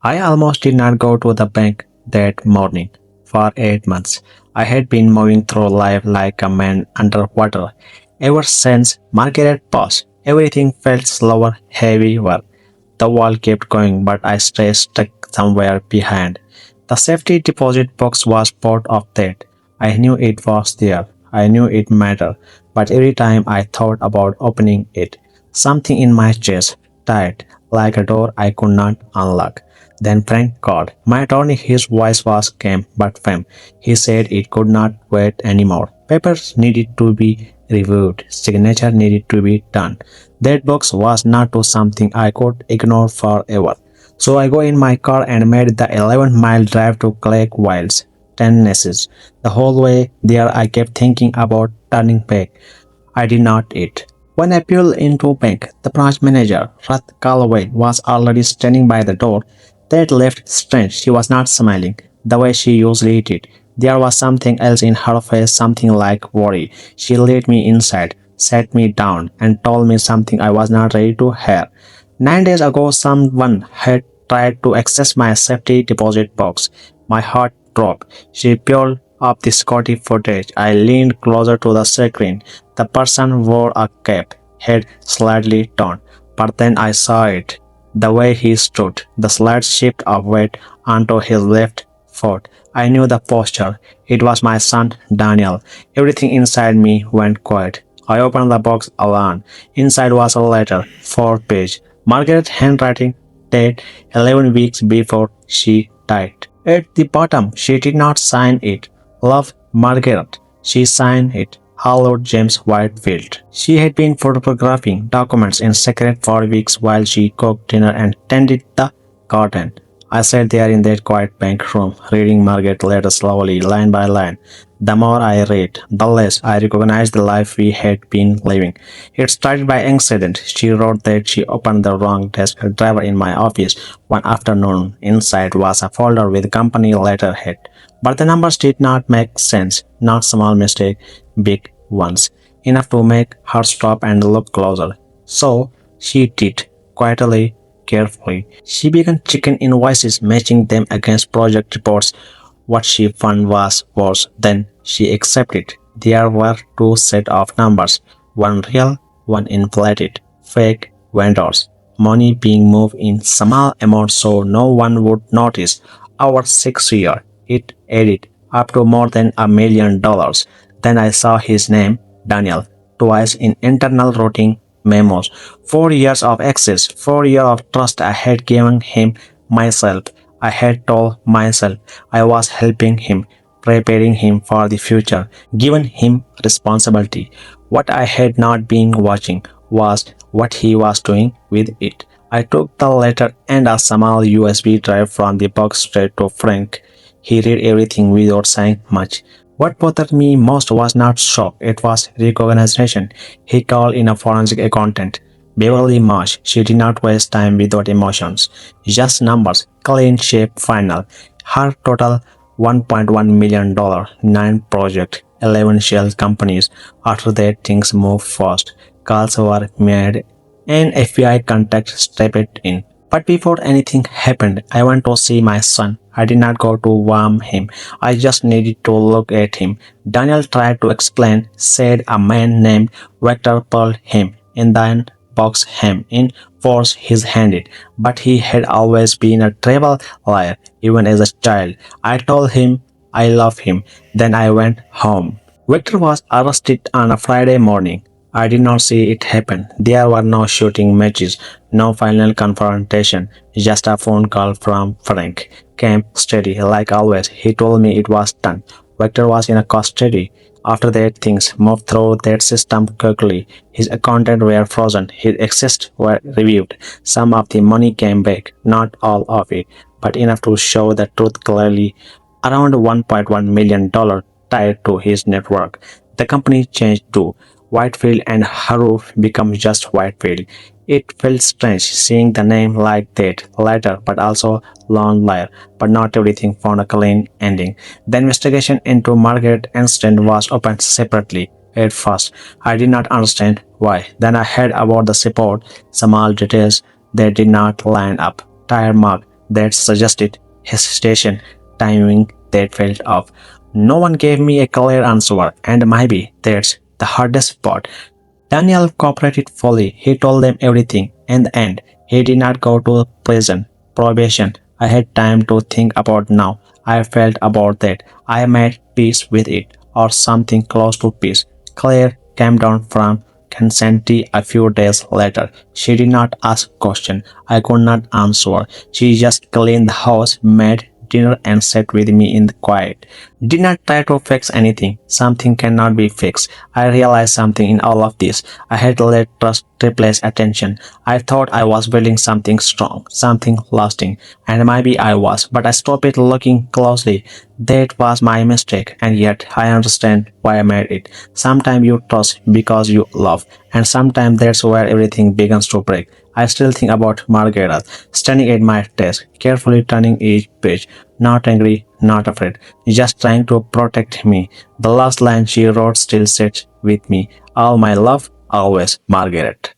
I almost did not go to the bank that morning. For 8 months, I had been moving through life like a man underwater. Ever since Margaret passed, everything felt slower, heavier. The wall kept going, but I stayed stuck somewhere behind. The safety deposit box was part of that. I knew it was there. I knew it mattered. But every time I thought about opening it, something in my chest tied, like a door I could not unlock. Then Frank called. My attorney, his voice was calm but firm. He said it could not wait anymore. Papers needed to be reviewed. Signature needed to be done. That box was not to something I could ignore forever. So I go in my car and made the 11-mile drive to Clay Wilds, Tennessee. The whole way there I kept thinking about turning back. I did not eat. When I pulled into bank, the branch manager, Ruth Calloway, was already standing by the door. That left strange. She was not smiling the way she usually did. There was something else in her face, something like worry. She led me inside, sat me down, and told me something I was not ready to hear. 9 days ago, someone had tried to access my safety deposit box. My heart dropped. She pulled up the security footage. I leaned closer to the screen. The person wore a cap, head slightly turned, but then I saw it. The way he stood, the slight shift of weight onto his left foot. I knew the posture. It was my son, Daniel. Everything inside me went quiet. I opened the box alone. Inside was a letter, 4 page. Margaret's handwriting, dated 11 weeks before she died. At the bottom, she did not sign it. Love, Margaret. She signed it. Hello, James Whitfield. She had been photographing documents in secret for weeks while she cooked dinner and tended the garden. I sat there in that quiet bank room, reading Margaret's letter slowly, line by line. The more I read, the less I recognized the life we had been living. It started by accident. She wrote that she opened the wrong desk driver in my office one afternoon. Inside was a folder with company letterhead. But the numbers did not make sense. Not small mistake, big ones. Enough to make her stop and look closer. So she did, quietly, carefully. She began checking invoices, matching them against project reports. What she found was worse than she accepted. There were two sets of numbers, one real, one inflated, fake vendors. Money being moved in small amounts so no one would notice. Our 6 year, it added up to more than $1 million. Then I saw his name, Daniel, twice in internal routing memos. 4 years of access, 4 years of trust I had given him myself. I had told myself I was helping him, preparing him for the future, giving him responsibility. What I had not been watching was what he was doing with it. I took the letter and a small USB drive from the box straight to Frank. He read everything without saying much. What bothered me most was not shock, it was recognition. He called in a forensic accountant, Beverly Marsh. She did not waste time without emotions. Just numbers, clean shape final. Her total $1.1 million, 9 projects, 11 shell companies. After that things moved fast. Calls were made and FBI contact stepped in. But before anything happened, I went to see my son. I did not go to warm him. I just needed to look at him. Daniel tried to explain, said a man named Victor pulled him and then boxed him in, forced his hand it. But he had always been a terrible liar, even as a child. I told him I love him. Then I went home. Victor was arrested on a Friday morning. I did not see it happen. There were no shooting matches, no final confrontation, just a phone call from Frank. Came steady, like always. He told me it was done. Victor was in a custody. After that, things moved through that system quickly. His accounts were frozen. His assets were reviewed. Some of the money came back, not all of it, but enough to show the truth clearly. Around $1.1 million tied to his network. The company changed too. Whitefield and Haru become just Whitefield. It felt strange seeing the name like that later, but also lone liar. But not everything found a clean ending. The investigation into Margaret incident was opened separately. At first, I did not understand why. Then I heard about the support, small details that did not line up. Tire mark, that suggested hesitation, timing that felt off. No one gave me a clear answer, and maybe that's the hardest part. Daniel cooperated fully. He told them everything. In the end, he did not go to prison, probation. I had time to think about now. I felt about that. I made peace with it, or something close to peace. Claire came down from Kansas a few days later. She did not ask questions. I could not answer. She just cleaned the house, made dinner, and sat with me in the quiet. Did not try to fix anything. Something cannot be fixed. I realized something in all of this. I had let trust replace attention. I thought I was building something strong, something lasting, and maybe I was, but I stopped looking closely. That was my mistake, and yet I understand why I made it. Sometimes you trust because you love, and sometimes that's where everything begins to break. I still think about Margaret standing at my desk, carefully turning each page, not angry, not afraid, just trying to protect me. The last line she wrote still sits with me. All my love, always, Margaret.